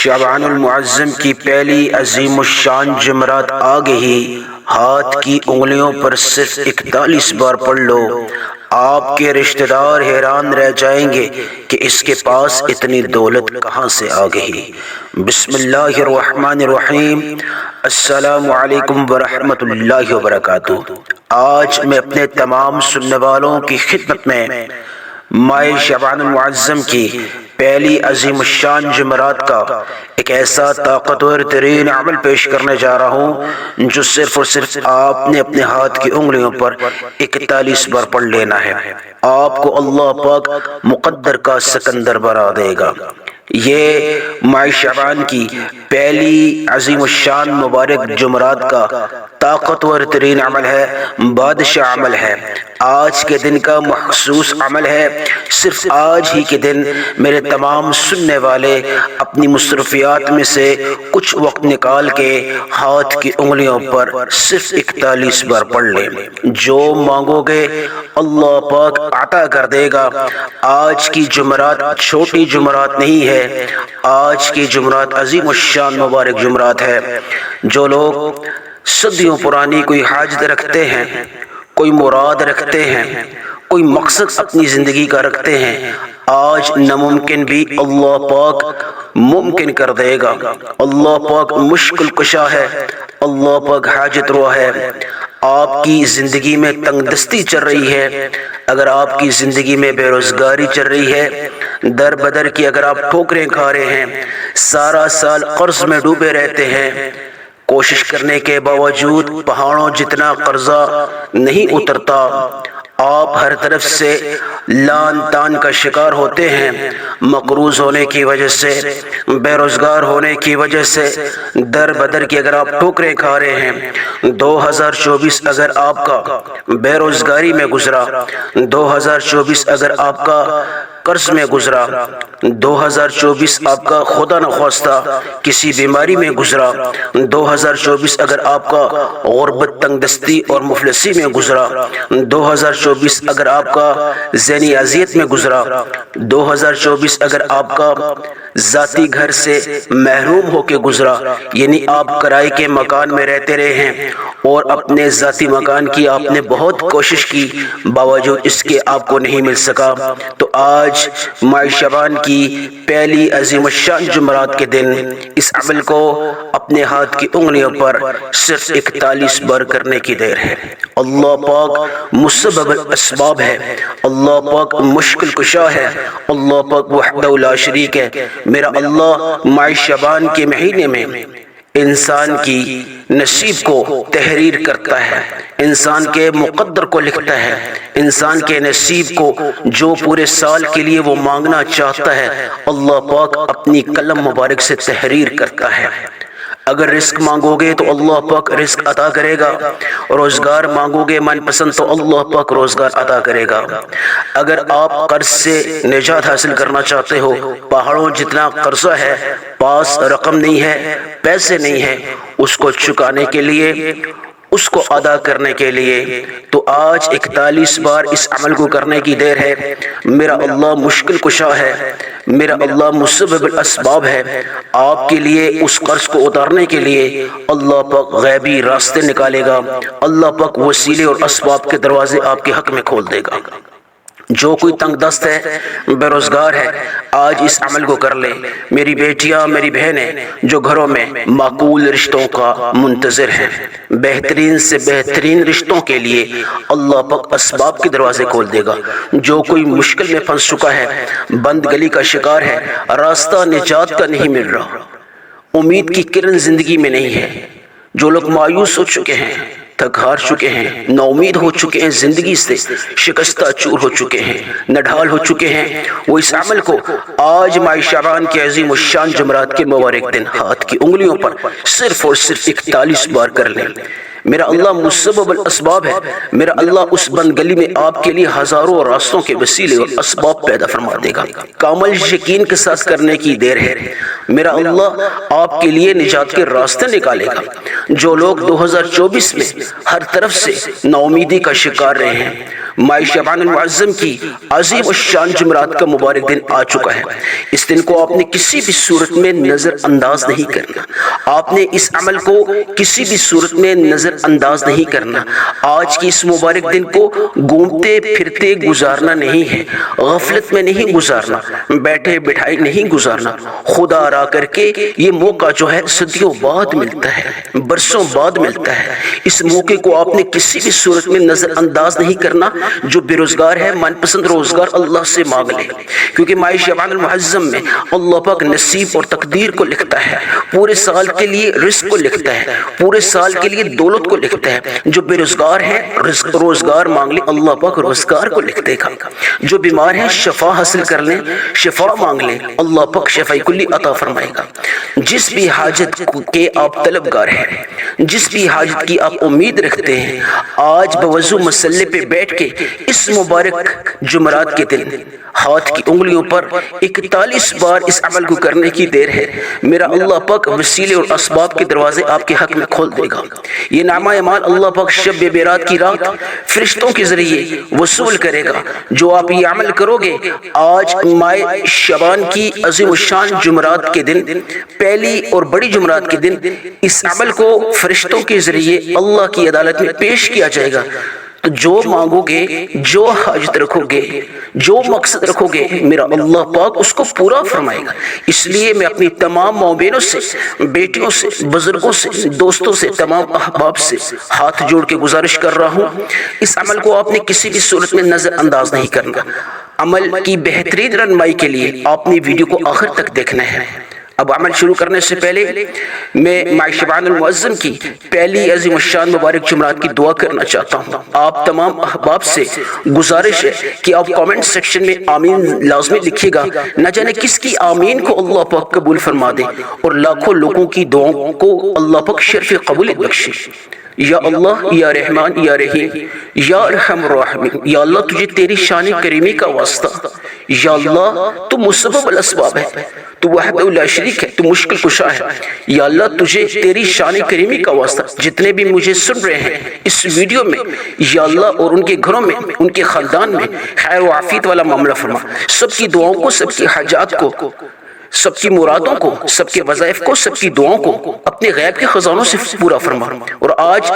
شعبان المعظم کی پہلی عظیم الشان جمعرات آ گئی، ہاتھ کی انگلیوں پر صرف 41 بار پڑھ لو، آپ کے رشتہ دار حیران رہ جائیں گے کہ اس کے پاس اتنی دولت کہاں سے آ گئی۔ بسم اللہ الرحمن الرحیم۔ السلام علیکم ورحمۃ اللہ وبرکاتہ۔ آج میں اپنے تمام سننے والوں کی خدمت میں ماہ شعبان المعظم کی پہلی عظیم الشان جمعرات کا ایک ایسا طاقتور ترین عمل پیش کرنے جا رہا ہوں جو صرف اور صرف آپ نے اپنے ہاتھ کی انگلیوں پر 41 بار پڑھ لینا ہے۔ آپ کو اللہ پاک مقدر کا سکندر بنا دے گا۔ یہ ماہ شعبان کی پہلی عظیم الشان مبارک جمعرات کا طاقتور ترین عمل ہے، بادشاہ عمل ہے، آج کے دن کا مخصوص عمل ہے۔ صرف آج ہی کے دن میرے تمام سننے والے اپنی مصروفیات میں سے کچھ وقت نکال کے ہاتھ کی انگلیوں پر صرف 41 بار پڑھ لیں۔ جو مانگو گے اللہ پاک عطا کر دے گا۔ آج کی جمعرات چھوٹی جمعرات نہیں ہے، آج کی جمعرات عظیم الشان مبارک جمعرات ہے۔ جو لوگ صدیوں پرانی کوئی حاجت رکھتے ہیں، کوئی مراد رکھتے ہیں، کوئی مقصد اپنی زندگی کا رکھتے ہیں، آج ناممکن بھی اللہ پاک ممکن کر دے گا۔ اللہ پاک مشکل کشا ہے، اللہ پاک حاجت روا ہے۔ آپ کی زندگی میں تنگ دستی چل رہی ہے، اگر آپ کی زندگی میں بے روزگاری چل رہی ہے، در بدر کی اگر آپ ٹھوکریں کھا رہے ہیں، سارا سال قرض میں ڈوبے رہتے ہیں، کوشش کرنے کے باوجود پہاڑوں جتنا قرضہ نہیں اترتا، آپ ہر طرف سے لان تان کا شکار ہوتے ہیں، مقروض ہونے کی وجہ سے، بے روزگار ہونے کی وجہ سے، در بدر کی اگر آپ ٹھوکریں کھا رہے ہیں۔ 2024 اگر آپ کا بے روزگاری میں گزرا، 2024 اگر آپ کا قرض میں گزرا، 2024 آپ کا خدا نخواستہ کسی بیماری میں گزرا، 2024 اگر آپ کا غربت، تنگ دستی اور مفلسی میں گزرا، 2024 اگر آپ کا ذہنی اذیت میں گزرا، 2024 اگر آپ کا ذاتی گھر سے محروم ہو کے گزرا، یعنی آپ کرائے کے مکان میں رہتے رہے ہیں اور اپنے ذاتی مکان کی آپ نے بہت کوشش کی، باوجود اس کے آپ کو نہیں مل سکا، تو آج ماہ شعبان کی پہلی عظیم الشان جمعرات کے دن اس عمل کو اپنے ہاتھ کی انگلیوں پر صرف 41 بار کرنے کی دیر ہے۔ اللہ پاک مسبب الاسباب ہے، اللہ پاک مشکل کشا ہے، اللہ پاک وحدہ لا شریک ہے۔ میرا اللہ ماہ شعبان کے مہینے میں انسان کی نصیب کو تحریر کرتا ہے، انسان کے مقدر کو لکھتا ہے، انسان کے نصیب کو جو پورے سال کے لیے وہ مانگنا چاہتا ہے، اللہ پاک اپنی قلم مبارک سے تحریر کرتا ہے۔ اگر رزق مانگو گے تو اللہ پاک رزق عطا کرے گا، روزگار مانگو گے من پسند تو اللہ پاک روزگار عطا کرے گا۔ اگر آپ قرض سے نجات حاصل کرنا چاہتے ہو، پہاڑوں جتنا قرضہ ہے، پاس رقم نہیں ہے، پیسے نہیں ہے، اس کو چکانے کے لیے، اس کو ادا کرنے کے لیے، تو آج 41 بار اس عمل کو کرنے کی دیر ہے۔ میرا اللہ مشکل کشا ہے، میرا اللہ مسبب الاسباب ہے۔ آپ کے لیے اس قرض کو اتارنے کے لیے اللہ پاک غیبی راستے نکالے گا، اللہ پاک وسیلے اور اسباب کے دروازے آپ کے حق میں کھول دے گا۔ جو کوئی تنگ دست ہے، بے روزگار ہے، آج اس عمل کو کر لے۔ میری بیٹیاں، میری بہنیں جو گھروں میں معقول رشتوں کا منتظر ہیں، بہترین سے بہترین رشتوں کے لیے اللہ پاک اسباب کے دروازے کھول دے گا۔ جو کوئی مشکل میں پھنس چکا ہے، بند گلی کا شکار ہے، راستہ نجات کا نہیں مل رہا، امید کی کرن زندگی میں نہیں ہے، جو لوگ مایوس ہو چکے ہیں، تھک ہار چکے ہیں، نا امید ہو چکے ہیں، زندگی سے شکستہ چور ہو چکے ہیں، نڈھال ہو چکے ہیں، وہ اس عمل کو آج ماہ شعبان کے عظیم الشان جمعرات کے مبارک دن ہاتھ کی انگلیوں پر صرف اور صرف 41 بار کر لیں۔ میرا اللہ مسبب الاسباب ہے، میرا اللہ اس بند گلی میں آپ کے لیے ہزاروں راستوں کے وسیلے اور اسباب پیدا فرما دے گا۔ کامل یقین کے ساتھ کرنے کی دیر ہے، میرا اللہ آپ کے لیے نجات کے راستے نکالے گا۔ جو لوگ 2024 میں ہر طرف سے ناامیدی کا شکار رہے ہیں، ماہ شعبان المعظم کی عظیم الشان جمعرات کا مبارک دن آ چکا ہے۔ اس دن کو آپ نے کسی بھی صورت میں نظر انداز نہیں کرنا، آپ نے اس عمل کو کسی بھی صورت میں نظر انداز نہیں کرنا۔ آج کی اس مبارک دن کو گھومتے پھرتے گزارنا نہیں ہے، غفلت میں نہیں گزارنا، بیٹھے بٹھائی نہیں گزارنا۔ خدا را کر کے یہ موقع جو ہے صدیوں بعد ملتا ہے، برسوں بعد ملتا ہے۔ اس موقع کو آپ نے کسی بھی صورت میں نظر انداز نہیں کرنا۔ جو بے روزگار ہے من پسند روزگار اللہ سے مانگ لے، کیونکہ ماہ شعبان المعظم میں اللہ پاک نصیب اور تقدیر کو لکھتا ہے، پورے سال کے لیے رزق کو لکھتا ہے، پورے سال کے لیے دولت کو لکھتا ہے۔ جو بے روزگار ہے روزگار مانگ لے، اللہ پاک روزگار کو لکھ دے گا۔ جو بیمار ہیں شفا حاصل کر لیں، شفا مانگ لیں، اللہ پاک شفاء کلی عطا فرمائے گا۔ جس بھی حاجت کے آپ طلبگار ہیں، جس بھی حاجت کی آپ امید رکھتے ہیں، آج بوضو مسلے پہ بیٹھ کے اس مبارک جمعرات کے دن ہاتھ کی انگلیوں پر 41 بار اس عمل کو کرنے کی دیر ہے۔ میرا اللہ پاک وسیلے اور اسباب کے دروازے آپ کے حق میں کھول دے گا۔ یہ نعمہ مال اللہ پاک شب بیرات کی رات فرشتوں کے ذریعے وصول کرے گا۔ جو آپ یہ عمل کرو گے آج ماہ شعبان کی عظیم الشان جمعرات کے دن، پہلی اور بڑی جمعرات کے دن، اس عمل کو فرشتوں کے ذریعے اللہ کی عدالت میں پیش کیا جائے گا۔ تو جو مانگو گے، جو حاجت رکھو گے، جو مقصد رکھو گے، میرا اللہ پاک اس کو پورا فرمائے گا۔ اس لیے میں اپنی تمام ماں بہنوں سے، بیٹیوں سے، بزرگوں سے، دوستوں سے، تمام احباب سے ہاتھ جوڑ کے گزارش کر رہا ہوں، اس عمل کو آپ نے کسی بھی صورت میں نظر انداز نہیں کرنا۔ عمل کی بہترین رہنمائی کے لیے آپ نے ویڈیو کو آخر تک دیکھنا ہے۔ اب عمل شروع کرنے سے پہلے میں ماہ شعبان المعظم کی پہلی عظیم الشان مبارک جمعرات کی دعا کرنا چاہتا ہوں۔ آپ تمام احباب سے گزارش ہے کہ آپ کامنٹ سیکشن میں آمین لازمی لکھیے گا۔ نہ جانے کس کی آمین کو اللہ پاک قبول فرما دے اور لاکھوں لوگوں کی دعاؤں کو اللہ پاک شرف قبولیت بخشے۔ یا اللہ، یا رحمان، یا رحیم، یا ارحم الراحمین، یا اللہ تجھے تیری شان کریمی کا واسطہ، یا اللہ تو مسبب الاسباب ہے، تو وحدہ لا شریک ہے، تو مشکل کشا ہے۔ یا اللہ تجھے تیری شان کریمی کا واسطہ جتنے بھی مجھے سن رہے ہیں اس ویڈیو میں، یا اللہ اور ان کے گھروں میں، ان کے خاندان میں خیر و عافیت والا معاملہ فرما۔ سب کی دعاؤں کو، سب کی حاجات کو، سب کی مرادوں کو، سب کے وظائف کو، سب کی دعاؤں کو اپنے غیب کے خزانوں سے پورا فرما۔ اور آج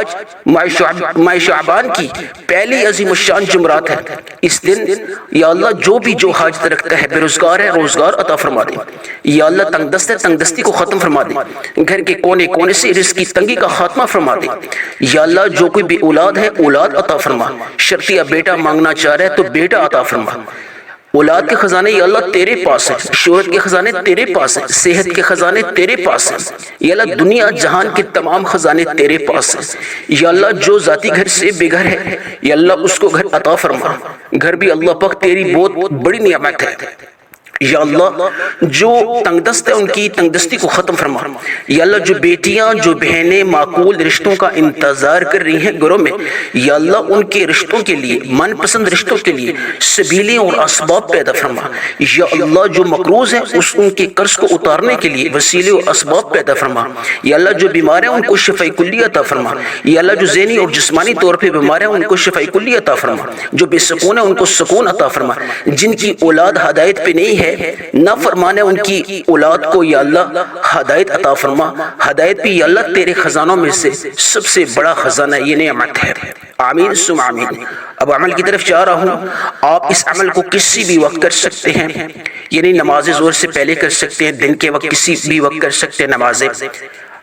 ماہ شعبان کی پہلی عظیم الشان جمعرات ہے۔ اس دن یا اللہ جو بھی جو حاجت رکھتا ہے، بے روزگار ہے روزگار عطا فرما دے، یا اللہ تنگ دست ہے تنگ دستی کو ختم فرما دے، گھر کے کونے کونے سے رزق کی تنگی کا خاتمہ فرما دے، یا اللہ جو کوئی بے اولاد ہے اولاد عطا فرما، شرطیہ بیٹا مانگنا چاہ رہا ہے تو بیٹا عطا فرما۔ اولاد کے خزانے یا اللہ تیرے پاس ہیں، شہرت کے خزانے تیرے پاس ہیں، صحت کے خزانے تیرے پاس ہیں، یا اللہ دنیا جہان کے تمام خزانے تیرے پاس ہیں۔ یا اللہ جو ذاتی گھر سے بے گھر ہے، یا اللہ اس کو گھر عطا فرما۔ گھر بھی اللہ پاک تیری بہت بڑی نعمت ہے۔ یا اللہ جو تنگ دست ہے ان کی تنگ دستی کو ختم فرما۔ یا اللہ جو بیٹیاں، جو بہنیں معقول رشتوں کا انتظار کر رہی ہیں گھروں میں، یا اللہ ان کے رشتوں کے لیے، من پسند رشتوں کے لیے سبیلیں اور اسباب پیدا فرما۔ یا اللہ جو مقروض ہیں ان کے قرض کو اتارنے کے لیے وسیلے اور اسباب پیدا فرما۔ یا اللہ جو بیمار ہیں ان کو شفاء کلی عطا فرما۔ یا اللہ جو ذہنی اور جسمانی طور پہ بیمار ہیں ان کو شفاء کلی عطا فرما۔ جو بے سکون ہیں ان کو سکون عطا فرما۔ جن کی اولاد ہدایت پہ نہیں ہے، نہ فرمانے ان کی اولاد کو یا اللہ ہدایت عطا فرما۔ ہدایت بھی یا اللہ تیرے خزانوں میں سے سب سے بڑا خزانہ یہ نعمت ہے۔ آمین ثم آمین۔ اب عمل کی طرف جا رہا ہوں۔ آپ اس عمل کو کسی بھی وقت کر سکتے ہیں، یعنی نماز ظہر سے پہلے کر سکتے ہیں، دن کے وقت کسی بھی وقت کر سکتے ہیں، نماز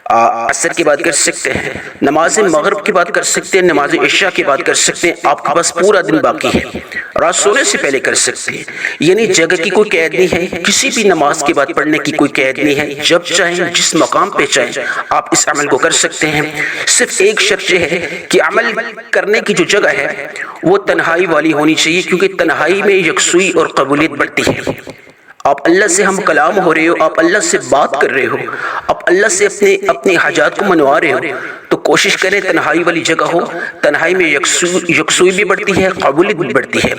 عصر کی بات کر سکتے ہیں، نماز مغرب کی بات کر سکتے ہیں، نماز عشاء کی بات کر سکتے ہیں۔ آپ کے پاس پورا دن باقی ہے، رات سونے سے پہلے کر سکتے ہیں، یعنی جگہ کی کوئی قید نہیں ہے، کسی بھی نماز کی بات پڑھنے کی کوئی قید نہیں ہے۔ جب چاہیں جس مقام پہ چاہیں آپ اس عمل کو کر سکتے ہیں۔ صرف ایک شرط یہ ہے کہ عمل کرنے کی جو جگہ ہے وہ تنہائی والی ہونی چاہیے، کیونکہ تنہائی میں یکسوئی اور قبولیت بڑھتی ہے۔ آپ اللہ سے ہم کلام ہو رہے ہو، آپ اللہ سے بات کر رہے ہو، آپ اللہ سے اپنی حاجات کو منوا رہے ہو، تو کوشش کریں تنہائی والی جگہ ہو۔ تنہائی میں یکسوئی بھی بڑھتی ہے، قبولیت بھی بڑھتی ہے،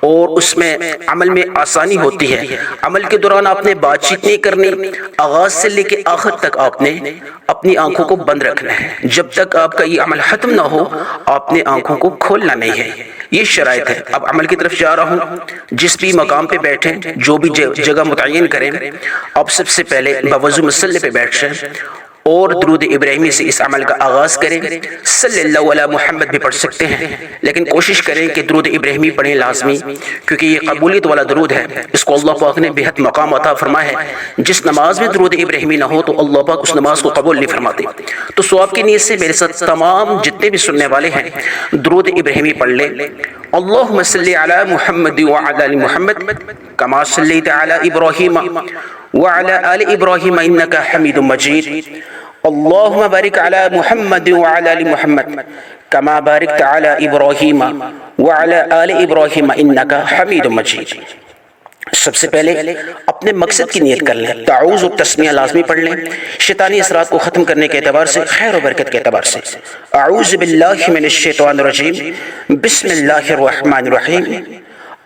اور اس میں عمل میں آسانی ہوتی ہے۔ عمل کے دوران آپ نے بات چیت نہیں کرنی، آغاز سے لے کے آخر تک آپ نے اپنی آنکھوں کو بند رکھنا ہے۔ جب تک آپ کا یہ عمل ختم نہ ہو آپ نے آنکھوں کو کھولنا نہیں ہے۔ یہ شرائط ہے۔ اب عمل کی طرف جا رہا ہوں۔ جس بھی مقام پہ بیٹھیں، جو بھی جگہ متعین کریں، آپ سب سے پہلے بوضو مصلی پہ بیٹھ جائیں اور درود ابراہیمی سے اس عمل کا آغاز کریں۔ صلی اللہ علی محمد بھی پڑھ سکتے ہیں، لیکن کوشش کریں کہ درود ابراہیمی پڑھیں لازمی، کیونکہ یہ قبولیت والا درود ہے۔ اس کو اللہ پاک نے بہت مقام عطا فرمایا ہے۔ جس نماز میں درود ابراہیمی نہ ہو تو اللہ پاک اس نماز کو قبول نہیں فرماتے۔ تو ثواب کی نیت سے میرے ساتھ تمام جتنے بھی سننے والے ہیں درود ابراہیمی پڑھ لیں۔ اللہم صلی علی محمد وعلی آل محمد کما صلیت علی ابراہیم وعلی آل ابراہیم انک حمید مجید۔ اللہم بارک علی محمد وعلی آل محمد کما بارکت علی ابراہیم وعلی آل ابراہیم انک حمید مجید۔ سب سے پہلے اپنے مقصد کی نیت کر لیں۔ تعوذ و تسمیہ لازمی پڑھ لیں، شیطانی اثرات کو ختم کرنے کے اعتبار سے، خیر و برکت کے اعتبار سے۔ اعوذ باللہ من الشیطان الرجیم، بسم اللہ الرحمن الرحیم۔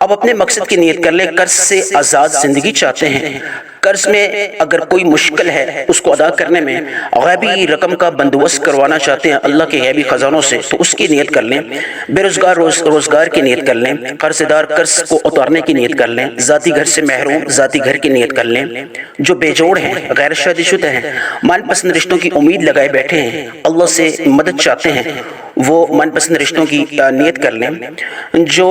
اب اپنے مقصد کی نیت کر لیں۔ قرض سے آزاد زندگی چاہتے ہیں، قرض میں اگر کوئی مشکل ہے اس کو ادا کرنے میں غیبی رقم کا بندوبست کروانا چاہتے ہیں اللہ کے غیبی خزانوں سے، تو اس کی نیت کر لیں۔ بے روزگار روزگار کی نیت کر لیں۔ قرض دار قرض کو اتارنے کی نیت کر لیں۔ ذاتی گھر سے محروم ذاتی گھر کی نیت کر لیں۔ جو بے جوڑ ہیں، غیر شادی شدہ ہیں، من پسند رشتوں کی امید لگائے بیٹھے ہیں، اللہ سے مدد چاہتے ہیں، وہ من پسند رشتوں کی نیت کر لیں۔ جو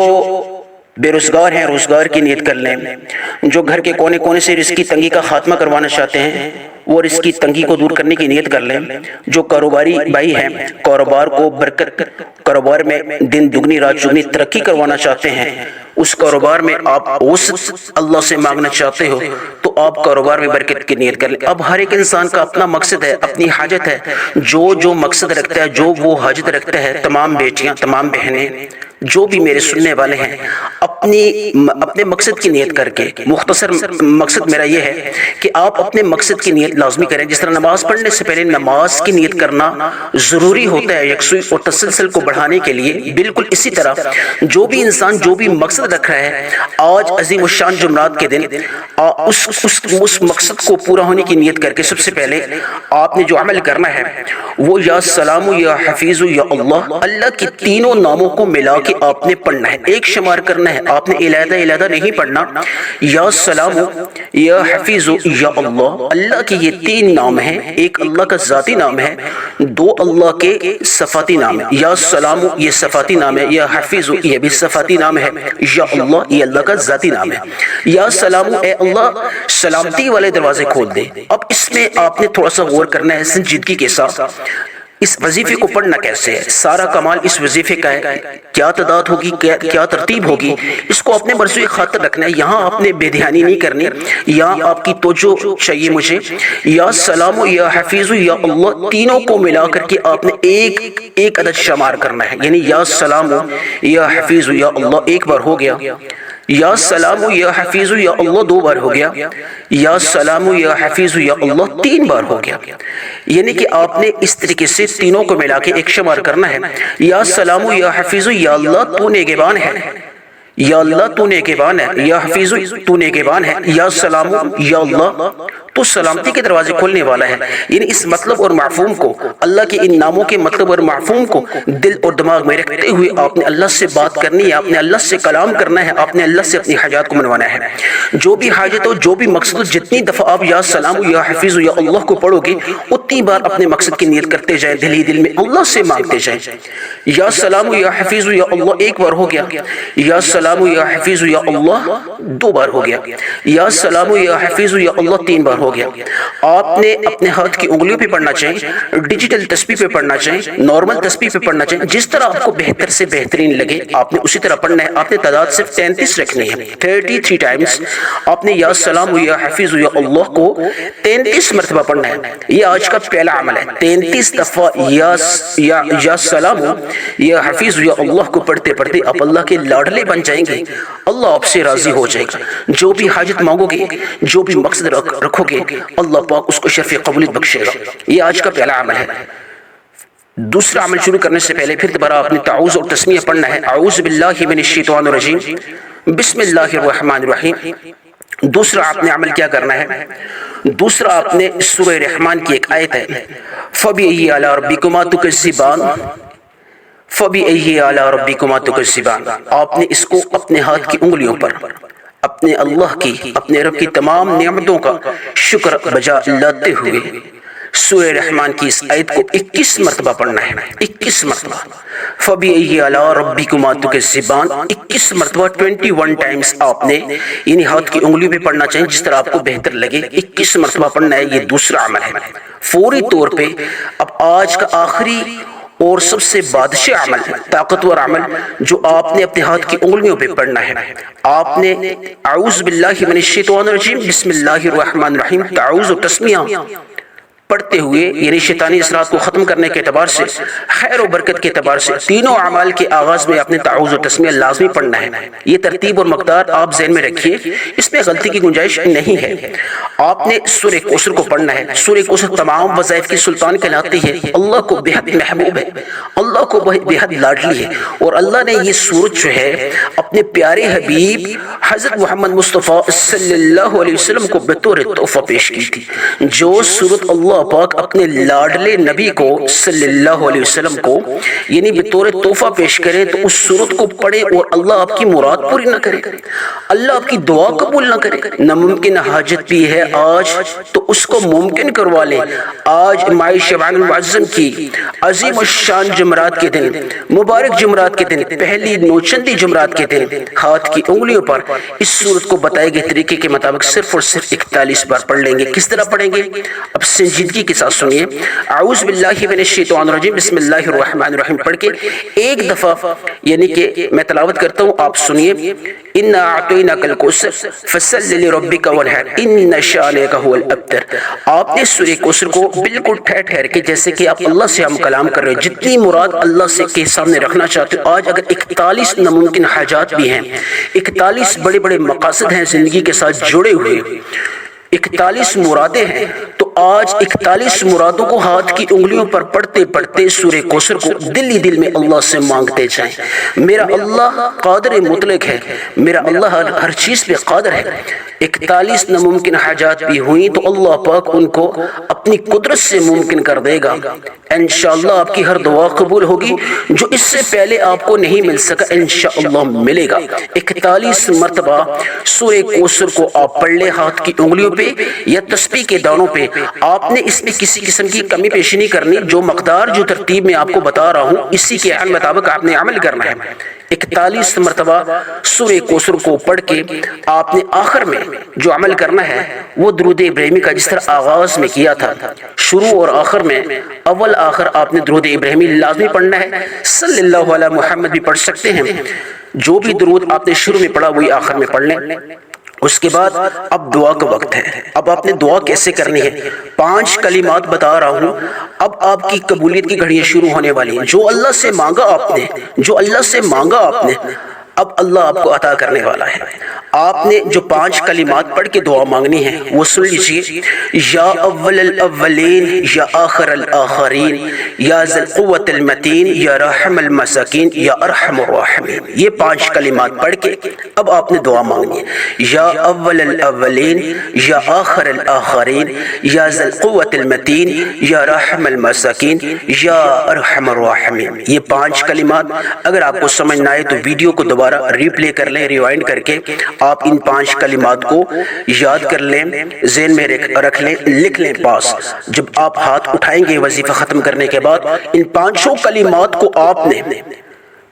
بے روزگار ہیں روزگار کی نیت کر لیں۔ جو گھر کے کونے کونے سے رزق کی تنگی کا خاتمہ کروانا چاہتے ہیں وہ رزق کی تنگی کو دور کرنے کی نیت کر لیں۔ جو کاروباری بھائی ہیں کاروبار کو برکت، کاروبار میں دن دگنی رات چگنی ترقی کروانا چاہتے ہیں، اس کاروبار میں آپ وسعت اللہ سے مانگنا چاہتے ہو تو آپ کاروبار میں برکت کی نیت کر لیں۔ اب ہر ایک انسان کا اپنا مقصد ہے، اپنی حاجت ہے، جو مقصد رکھتا ہے، جو وہ حاجت رکھتا ہے۔ تمام بیٹیاں، تمام بہنیں، جو بھی میرے سننے والے ہیں اپنے مقصد کی نیت کر کے، مختصر مقصد میرا یہ ہے کہ آپ اپنے مقصد کی نیت لازمی کریں۔ جس طرح نماز پڑھنے سے پہلے نماز کی نیت کرنا ضروری ہوتا ہے یکسوئی اور تسلسل کو بڑھانے کے لیے، بالکل اسی طرح جو بھی انسان جو بھی مقصد رکھ رہا ہے آج عظیم الشان جمعرات کے دن اس مقصد کو پورا ہونے کی نیت کر کے سب سے پہلے آپ نے جو عمل کرنا ہے وہ یا سلام یا حفیظ یا اللہ کی تینوں ناموں کو ملا کے آپ نے پڑھنا ہے، ایک شمار کرنا ہے۔ آپ نے علیحدہ نہیں پڑھنا۔ یا سلام یا حفیظ یا اللہ کے یہ تین نام ہیں، ایک اللہ کا ذاتی نام ہے، دو اللہ کے صفاتی نام ہے۔ یا سلام یہ صفاتی نام ہے، یا حفیظ یہ بھی صفاتی نام ہے، یا اللہ یہ اللہ کا ذاتی نام ہے۔ یا سلام اے اللہ سلامتی والے دروازے کھول دے۔ اب اس میں آپ نے تھوڑا سا غور کرنا ہے سنجیدگی کے ساتھ۔ اس وظیفے کو پڑھنا کیسے ہے؟ سارا کمال اس وظیفے کا ہے، کیا تعداد ہوگی، کیا ترتیب ہوگی، اس کو اپنے مرزوی خاطر رکھنا ہے۔ یہاں آپ نے بے دھیانی نہیں کرنی، یہاں آپ کی توجہ چاہیے مجھے۔ یا سلام یا حفیظ یا اللہ تینوں کو ملا کر کے آپ نے ایک عدد شمار کرنا ہے، یعنی یا سلام یا حفیظ یا اللہ ایک بار ہو گیا، یا سلام یا حفیظ یا اللہ دو بار ہو گیا، یا سلام یا حفیظ یا اللہ تین بار ہو گیا۔ یعنی کہ آپ نے اس طریقے سے تینوں کو ملا کے ایک شمار کرنا ہے۔ یا سلام یا حفیظ یا اللہ تو نگہبان ہے، یا اللہ تو نگہبان ہے، یا حفیظ تو نگہبان ہے، یا سلام یا اللہ تو سلامتی کے دروازے کھولنے والا ہے۔ یعنی اس مطلب اور مفہوم کو، اللہ کے ان ناموں کے مطلب اور مفہوم کو دل اور دماغ میں رکھتے ہوئے آپ نے اللہ سے بات کرنی ہے، آپ نے اللہ سے کلام کرنا ہے، آپ نے اللہ سے اپنی حاجات کو منوانا ہے۔ جو بھی حاجت ہو، جو بھی مقصد ہو، جتنی دفعہ آپ یا سلام یا حفیظ یا اللہ کو پڑھو گے اتنی بار اپنے مقصد کی نیت کرتے جائیں، دل ہی دل میں اللہ سے مانگتے جائیں۔ یا سلام یا حفیظ یا اللہ ایک بار ہو گیا، یا سلام یا حفیظ یا اللہ دو بار ہو گیا، یا سلام یا حفیظ یا اللہ تین بار ہو گیا۔ آپ نے اپنے ہاتھ کی انگلیوں پہ پڑھنا چاہیے، ڈیجیٹل تسبیح پہ پڑھنا چاہیے، نارمل تسبیح پہ پڑھنا چاہیے، جس طرح آپ کو بہتر سے بہترین لگے آپ نے اسی طرح پڑھنا ہے۔ آپ نے تعداد صرف 33 رکھنی ہے، 33 ٹائمز آپ نے یا سلام یا حفیظ یا اللہ کو 33 مرتبہ پڑھنا ہے۔ یہ آج کا پہلا عمل ہے، 33 دفعہ یا سلام یا حفیظ یا اللہ کو پڑھتے پڑھتے آپ اللہ کے لاڈلے بن جائیں گے اللہ آپ سے راضی ہو جائے گا۔ جو بھی حاجت مانگو گے، جو بھی مقصد رکھو گے، اللہ پاک اس کو شرف قبولیت بخشے گا۔ یہ آج کا پہلا عمل ہے۔ دوسرا عمل شروع کرنے سے پہلے پھر دوبارہ اپنے تعوذ اور تسمیہ پڑھنا ہے۔ اعوذ باللہ من الشیطان الرجیم، بسم اللہ الرحمن الرحیم۔ دوسرا آپ نے عمل کیا کرنا ہے؟ دوسرا آپ نے سورہ رحمان کی ایک آیت ہے، فَبِأَيِّ آلَاءِ رَبِّكُمَا تُكَذِّبَانِ، فَبِأَيِّ آلَاءِ رَبِّكُمَا تُكَذِّبَانِ، آپ نے اس کو اپنے ہاتھ کی انگلیوں پر اپنے اللہ کی، اپنے رب کی تمام نعمتوں کا شکر بجا لاتے ہوئے سورہ رحمان کی اس آیت کو 21 مرتبہ پڑھنا ہے، 21 مرتبہ۔ فَبِأَيِّ آلَاءِ رَبِّكُمَا تُكَذِّبَانِ 21 مرتبہ 21 ٹائمز آپ نے یعنی ہاتھ کی انگلیوں پہ پڑھنا چاہیے، جس طرح آپ کو بہتر لگے۔ 21 مرتبہ پڑھنا ہے، یہ دوسرا عمل ہے۔ فوری طور پہ اب آج کا آخری اور سب سے بادشاہ عمل، طاقتور عمل جو آپ نے اپنے ہاتھ کی انگلیوں پہ پڑھنا ہے، آپ نے اعوذ باللہ من الشیطان الرجیم بسم اللہ الرحمن الرحیم تعوذ و تسمیہ پڑھتے ہوئے یعنی شیطانی اثرات کو ختم کرنے کے اعتبار سے، خیر و برکت کے اعتبار سے تینوں اعمال کے آغاز میں آپ نے تعوذ و تسمیہ لازمی پڑھنا ہے۔ یہ ترتیب اور مقدار آپ ذہن میں رکھیے، اس میں غلطی کی گنجائش نہیں ہے۔ آپ نے سورہ کوثر کو پڑھنا ہے۔ سورہ کوثر تمام وظائف کی سلطان کہلاتی ہے، اللہ کو بے حد محبوب ہے، اللہ کو بے حد لاڈلی ہے، اور اللہ نے یہ سورت جو ہے اپنے پیارے حبیب حضرت محمد مصطفیٰ صلی اللہ علیہ وسلم کو بطور تحفہ پیش کی تھی۔ جو سورت اللہ پاک اپنے لاڈلے نبی کو صلی اللہ علیہ وسلم کو یعنی بطور تحفہ پیش کرے تو اس سورت کو پڑھے اور اللہ آپ کی مراد پوری نہ کرے، اللہ آپ کی دعا قبول نہ کرے۔ ناممکن حاجت بھی ہے آج تو اس کو ممکن کروا لے۔ آج ماہ شعبان المعظم کی عظیم الشان جمعرات کے دن، مبارک جمعرات کے دن، پہلی نوچندی جمعرات کے دن ہاتھ کی انگلیوں پر اس سورت کو بتائے گئے طریقے کے مطابق صرف اور صرف 41 بار پڑھ لیں گے۔ کس طرح پڑھیں گے؟ اب سنجیدگی کے ساتھ سنیے۔ اعوذ باللہ من الشیطان الرجیم بسم اللہ الرحمن الرحیم پڑھ کے ایک دفعہ یعنی کہ میں تلاوت کرتا ہوں، آپ سنیے۔ اِنَّا أَعْطَيْنَاكَ الْكَوْثَرَ فَصَلِّ لِرَبِّكَ وَانْحَرْ إِنَّ شَانِئَكَ هُوَ الْأَبْتَرُ۔ آپ نے سورہ کوثر کو بالکل ٹھہر کے جیسے کہ آپ اللہ سے ہم کلام کر رہے ہیں، جتنی مراد اللہ سے کے سامنے رکھنا چاہتے ہو۔ آج اگر 41 ناممکن حاجات بھی ہیں، 41 بڑے بڑے مقاصد ہیں زندگی کے ساتھ جڑے ہوئے، 41 مرادیں ہیں، تو آج 41 مرادوں کو ہاتھ کی انگلیوں پر پڑھتے پڑھتے سورہ کوثر کو دل ہی دل میں اللہ سے مانگتے جائیں۔ میرا اللہ قادر مطلق ہے، میرا اللہ ہر چیز پہ قادر ہے۔ 41 ناممکن حاجات بھی ہوئیں تو اللہ پاک ان کو اپنی قدرت سے ممکن کر دے گا۔ انشاءاللہ آپ کی ہر دعا قبول ہوگی، جو اس سے پہلے آپ کو نہیں مل سکا انشاءاللہ ملے گا۔ 41 مرتبہ سورہ کوثر کو آپ پڑھ لیں ہاتھ کی انگلیوں پہ یا تسبیح کے دانوں پہ۔ آپ نے اس میں کسی قسم کی کمی پیشی نہیں کرنی، جو مقدار جو ترتیب میں آپ کو بتا رہا ہوں اسی کے مطابق آپ نے عمل کرنا ہے۔ 41 مرتبہ سورہ کوثر کو پڑھ کے آپ نے آخر میں جو عمل کرنا ہے وہ درود ابراہیمی کا جس طرح آغاز میں کیا تھا، شروع اور آخر میں اول آخر آپ نے درود ابراہیمی لازمی پڑھنا ہے۔ صلی اللہ علیہ محمد بھی پڑھ سکتے ہیں، جو بھی درود آپ نے شروع میں پڑھا وہی آخر میں پڑھ لیں۔ اس کے بعد اب دعا کا وقت ہے۔ اب آپ نے دعا کیسے کرنی ہے؟ 5 کلمات بتا رہا ہوں، اب آپ کی قبولیت کی گھڑیاں شروع ہونے والی ہیں۔ جو اللہ سے مانگا آپ نے، جو اللہ سے مانگا آپ نے، اب اللہ آپ کو عطا کرنے والا ہے۔ آپ نے جو 5 کلمات پڑھ کے دعا مانگنی ہے وہ سن لیجیے۔ یا اول الاولین، یا آخر الآخرین، یا ذی القوۃ المتین، یا رحم المساکین، یا ارحم الراحمین۔ یہ 5 کلمات پڑھ کے اب آپ نے دعا مانگنی ہے۔ یا اول الاولین، یا آخر الآخرین، یا ذی القوۃ المتین، یا رحم المساکین، یا ارحم الراحمین۔ یہ 5 کلمات اگر آپ کو سمجھ نہ آئے تو ویڈیو کو دوبارہ ری پلے کر لیں، ریوائنڈ کر کے آپ ان 5 کلمات کو یاد کر لیں، ذہن میں رکھ لیں، لکھ لیں پاس۔ جب آپ ہاتھ اٹھائیں گے وظیفہ ختم کرنے کے بعد ان 5 کلمات کو آپ نے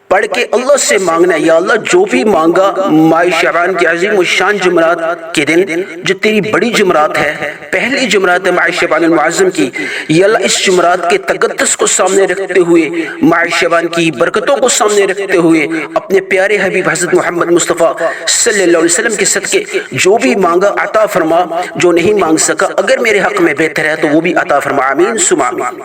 پڑھ کے اللہ سے مانگنا ہے۔ یا اللہ جو بھی مانگا ماہ شعبان کی عظیم الشان جمعرات کے دن جو تیری بڑی جمعرات ہے، پہلی جمعرات ہے ماہ شعبان المعظم کی، یا اللہ اس جمعرات کے تقدس کو سامنے رکھتے ہوئے، ماہ شعبان کی برکتوں کو سامنے رکھتے ہوئے، اپنے پیارے حبیب حضرت محمد مصطفیٰ صلی اللہ علیہ وسلم کے صدقے جو بھی مانگا عطا فرما، جو نہیں مانگ سکا اگر میرے حق میں بہتر ہے تو وہ بھی عطا فرما، آمین ثم آمین۔